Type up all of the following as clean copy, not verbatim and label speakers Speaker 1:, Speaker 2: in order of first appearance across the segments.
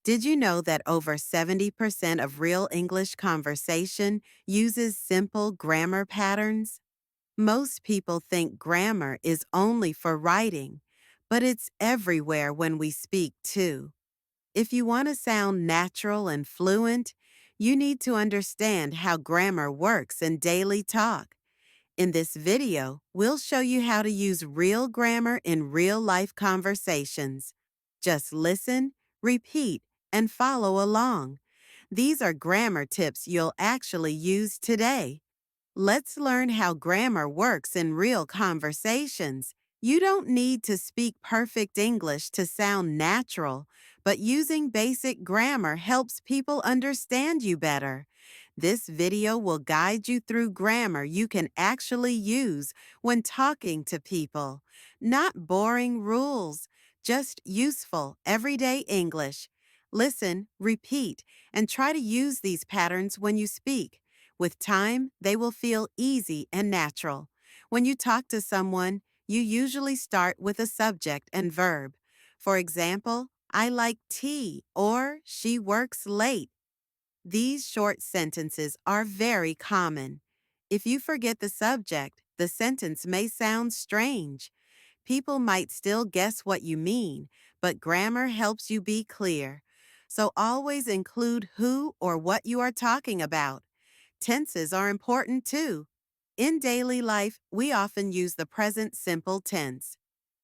Speaker 1: Did you know that over 70% of real English conversation uses simple grammar patterns? Most people think grammar is only for writing, but it's everywhere when we speak too. If you want to sound natural and fluent, you need to understand how grammar works in daily talk. In this video, we'll show you how to use real grammar in real-life conversations. Just listen, repeat, and follow along. These are grammar tips you'll actually use today. Let's learn how grammar works in real conversations. You don't need to speak perfect English to sound natural, but using basic grammar helps people understand you better. This video will guide you through grammar you can actually use when talking to people. Not boring rules, just useful, everyday English. Listen, repeat, and try to use these patterns when you speak. With time, they will feel easy and natural. When you talk to someone, you usually start with a subject and verb. For example, I like tea or she works late. These short sentences are very common. If you forget the subject, the sentence may sound strange. People might still guess what you mean, but grammar helps you be clear. So always include who or what you are talking about. Tenses are important too. In daily life, we often use the present simple tense.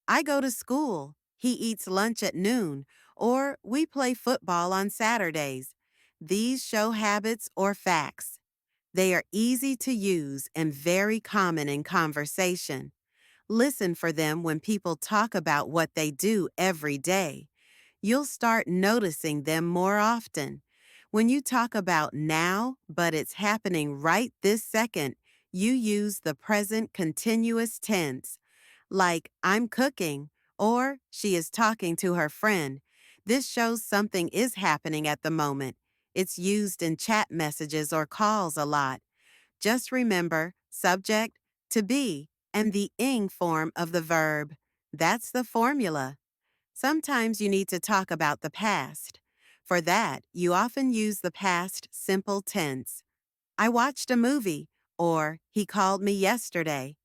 Speaker 1: I go to school, he eats lunch at noon, or we play football on Saturdays. These show habits or facts. They are easy to use and very common in conversation. Listen for them when people talk about what they do every day. You'll start noticing them more often. When you talk about now, but it's happening right this second, you use the present continuous tense, like I'm cooking or she is talking to her friend. This shows something is happening at the moment. It's used in chat messages or calls a lot. Just remember subject, to be, and the ing form of the verb. That's the formula. Sometimes you need to talk about the past. For that, you often use the past simple tense. I watched a movie, or he called me yesterday.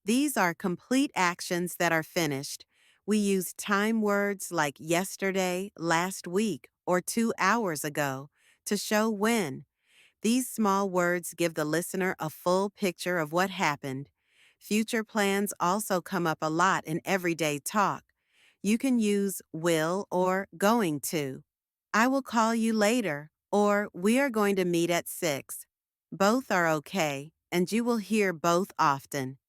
Speaker 1: These are complete actions that are finished. We use time words like yesterday, last week, or 2 hours ago to show when. These small words give the listener a full picture of what happened. Future plans also come up a lot in everyday talk. You can use will or going to. I will call you later, or we are going to meet at 6. Both are okay, and you will hear both often.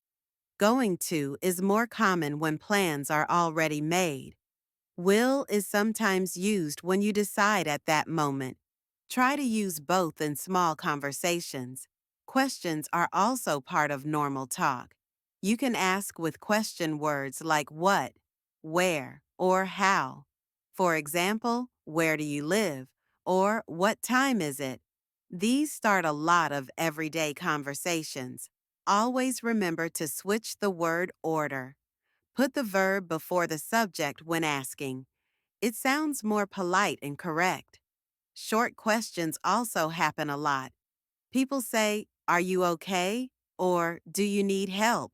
Speaker 1: Going to is more common when plans are already made. Will is sometimes used when you decide at that moment. Try to use both in small conversations. Questions are also part of normal talk. You can ask with question words like what, where, or how. For example, where do you live? Or what time is it? These start a lot of everyday conversations. Always remember to switch the word order. Put the verb before the subject when asking. It sounds more polite and correct. Short questions also happen a lot. People say, "Are you okay?" or "Do you need help?"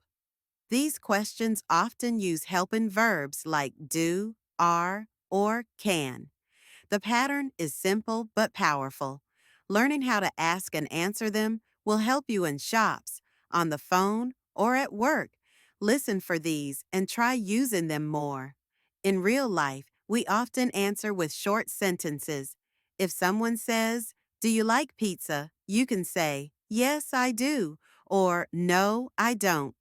Speaker 1: These questions often use helping verbs like do, are, or can. The pattern is simple but powerful. Learning how to ask and answer them will help you in shops, on the phone, or at work. Listen for these and try using them more. In real life, we often answer with short sentences. If someone says, "Do you like pizza?" you can say, "Yes, I do," or "No, I don't."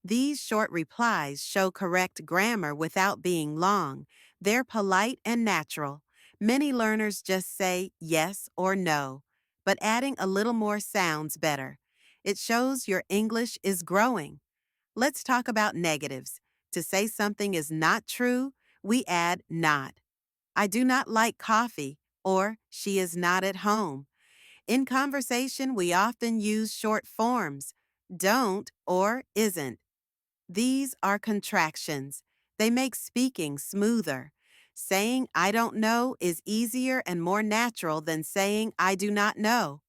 Speaker 1: These short replies show correct grammar without being long. They're polite and natural. Many learners just say yes or no, but adding a little more sounds better. It shows your English is growing. Let's talk about negatives. To say something is not true, we add not. I do not like coffee, or she is not at home. In conversation, we often use short forms, don't or isn't. These are contractions. They make speaking smoother. Saying I don't know is easier and more natural than saying I do not know.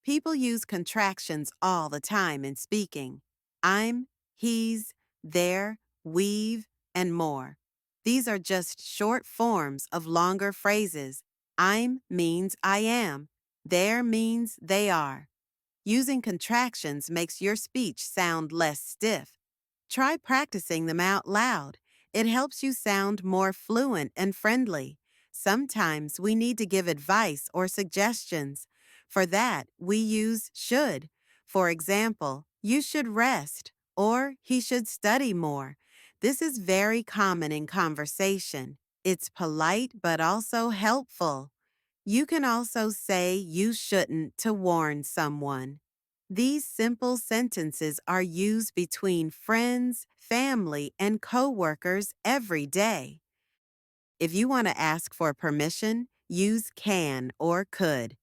Speaker 1: People use contractions all the time in speaking. I'm, he's, there, we've, and more. These are just short forms of longer phrases. I'm means I am. There means they are. Using contractions makes your speech sound less stiff. Try practicing them out loud. It helps you sound more fluent and friendly. Sometimes we need to give advice or suggestions. For that, we use should. For example, you should rest or he should study more. This is very common in conversation. It's polite but also helpful. You can also say you shouldn't to warn someone. These simple sentences are used between friends, family, and coworkers every day. If you want to ask for permission, use can or could.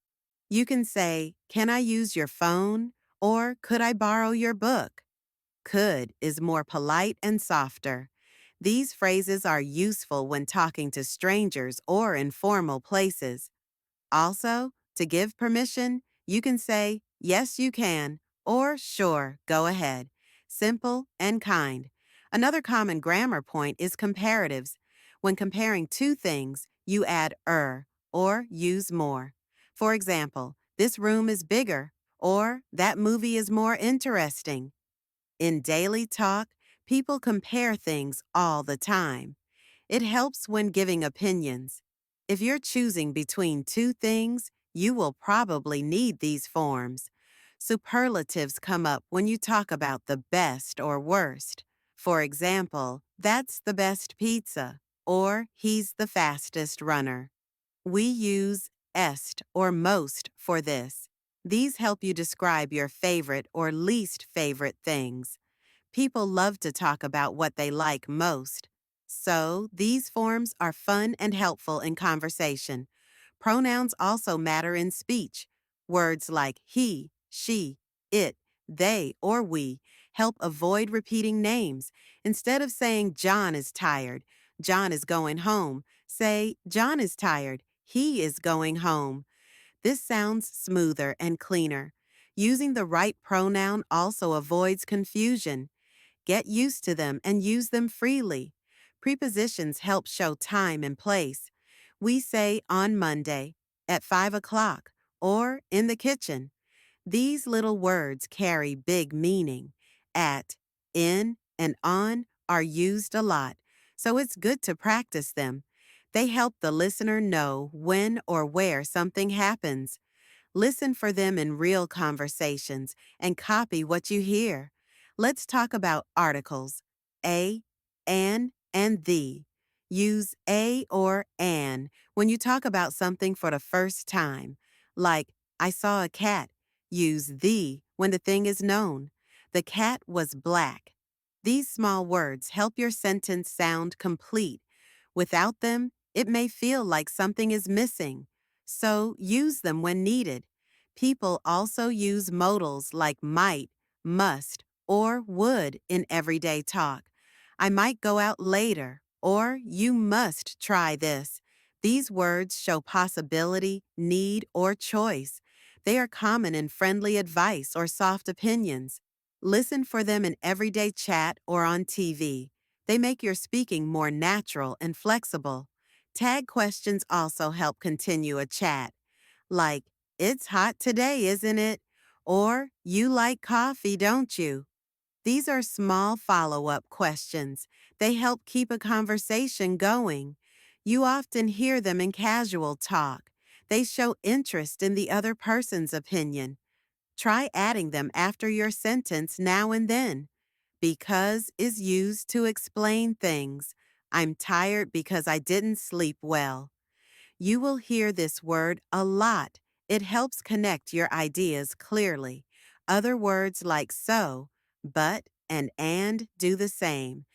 Speaker 1: You can say, "Can I use your phone?" or "Could I borrow your book?" Could is more polite and softer. These phrases are useful when talking to strangers or in formal places. Also, to give permission, you can say, "Yes, you can," or "Sure, go ahead." Simple and kind. Another common grammar point is comparatives. When comparing two things, you add or use more. For example, this room is bigger, or that movie is more interesting. In daily talk, people compare things all the time. It helps when giving opinions. If you're choosing between two things, you will probably need these forms. Superlatives come up when you talk about the best or worst. For example, that's the best pizza, or he's the fastest runner. We use est or most for this. These help you describe your favorite or least favorite things. People love to talk about what they like most. So, these forms are fun and helpful in conversation. Pronouns also matter in speech. Words like he, she, it, they, or we help avoid repeating names. Instead of saying John is tired, John is going home, say John is tired, he is going home. This sounds smoother and cleaner. Using the right pronoun also avoids confusion. Get used to them and use them freely. Prepositions help show time and place. We say on Monday, at 5 o'clock, or in the kitchen. These little words carry big meaning. At, in, and on are used a lot, so it's good to practice them. They help the listener know when or where something happens. Listen for them in real conversations and copy what you hear. Let's talk about articles. A, and the. Use a or an when you talk about something for the first time. Like, I saw a cat. Use the when the thing is known. The cat was black. These small words help your sentence sound complete. Without them, it may feel like something is missing. So use them when needed. People also use modals like might, must, or would in everyday talk. I might go out later, or you must try this. These words show possibility, need, or choice. They are common in friendly advice or soft opinions. Listen for them in everyday chat or on TV. They make your speaking more natural and flexible. Tag questions also help continue a chat, like, "It's hot today, isn't it?" Or, "You like coffee, don't you?" These are small follow-up questions. They help keep a conversation going. You often hear them in casual talk. They show interest in the other person's opinion. Try adding them after your sentence now and then. Because is used to explain things. I'm tired because I didn't sleep well. You will hear this word a lot. It helps connect your ideas clearly. Other words like so, but, and do the same.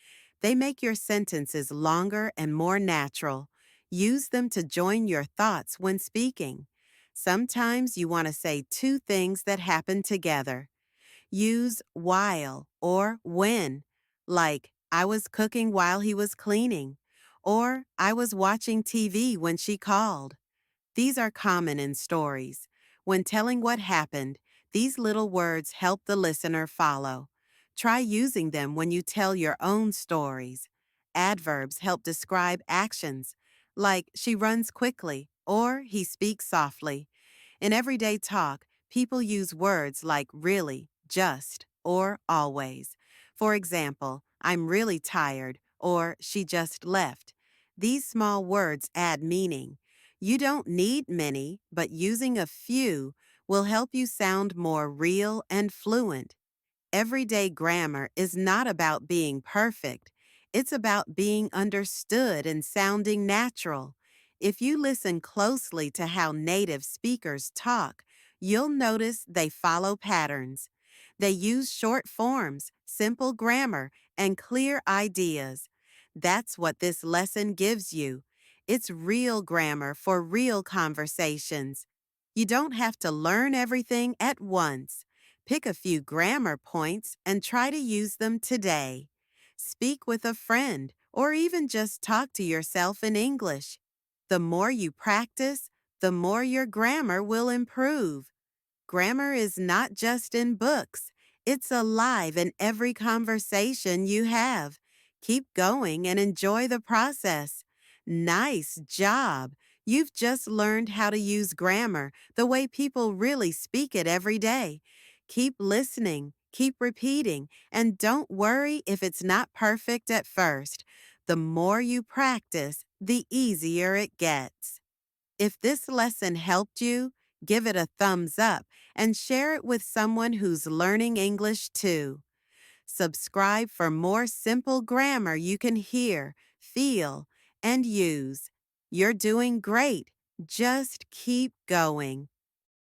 Speaker 1: They make your sentences longer and more natural. Use them to join your thoughts when speaking. Sometimes you want to say two things that happen together. Use while or when, like I was cooking while he was cleaning, or I was watching TV when she called. These are common in stories. When telling what happened, these little words help the listener follow. Try using them when you tell your own stories. Adverbs help describe actions, like she runs quickly or he speaks softly. In everyday talk, people use words like really, just, or always. For example, I'm really tired or she just left. These small words add meaning. You don't need many, but using a few will help you sound more real and fluent. Everyday grammar is not about being perfect. It's about being understood and sounding natural. If you listen closely to how native speakers talk, you'll notice they follow patterns. They use short forms, simple grammar, and clear ideas. That's what this lesson gives you. It's real grammar for real conversations. You don't have to learn everything at once. Pick a few grammar points and try to use them today. Speak with a friend or even just talk to yourself in English. The more you practice, the more your grammar will improve. Grammar is not just in books, it's alive in every conversation you have. Keep going and enjoy the process. Nice job! You've just learned how to use grammar the way people really speak it every day. Keep listening, keep repeating, and don't worry if it's not perfect at first. The more you practice, the easier it gets. If this lesson helped you, give it a thumbs up and share it with someone who's learning English too. Subscribe for more simple grammar you can hear, feel, and use. You're doing great. Just keep going.